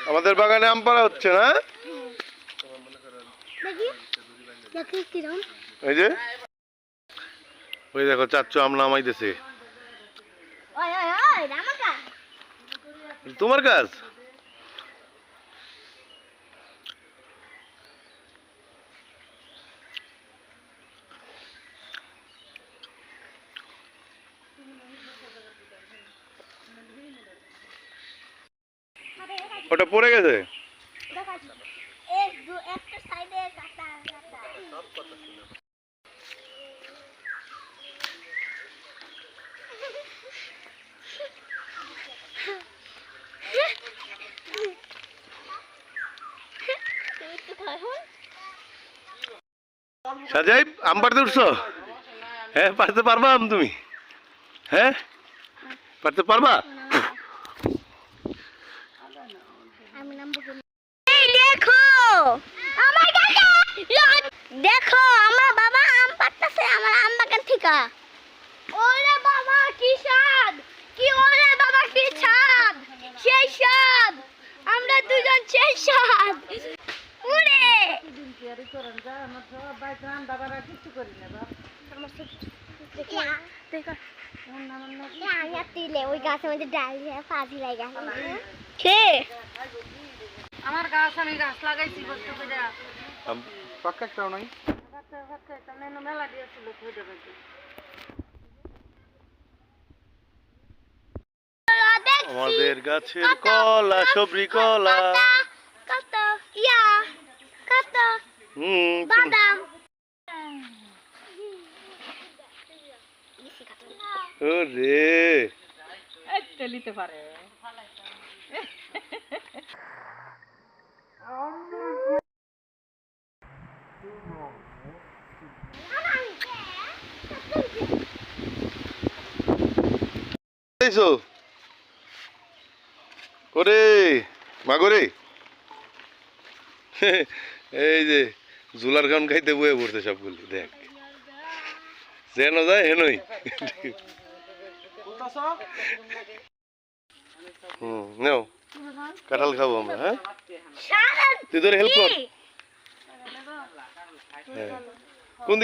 আমাদের বাগানে আম পাড়া হচ্ছে না? এই যে ওই দেখো চাচ্চু আম নামাইতেছে। তোমার কাজ? ওটা পড়ে গেছে। সাজাই আম পাড়তে উঠছো? হ্যাঁ পারতে পারবা আম তুমি? হ্যাঁ পারতে পারবা? দেখো আমার বাবা আম পাড়তেছে আমার আম বাগান থেকে। ওরে বাবা কি স্বাদ, কি ওরে বাবা কি স্বাদ, সেই স্বাদ আমরা দুজন সেই স্বাদ। ওরে ওই গাছের মধ্যে ডাল দিয়ে ফাঁসি লাগা আমার গাছ, আমি গাছ লাগাইছি পাক্কাটাও নাই। মেলা দিয়েছিল আমাদের গাছের কলা সবরি কলা কত ইয়া কত বাদাম। ওরে নিতে পারে ওরে মাগরে এই যে জুলার খান খাইতে বয়ে পড়ছে সবগুলি। দেখ যেন যায় হেনই। নাও কাঁঠাল খাবো আমরা। হ্যাঁ তুই তোর হেল্প কর। হ্যাঁ কোন দিকে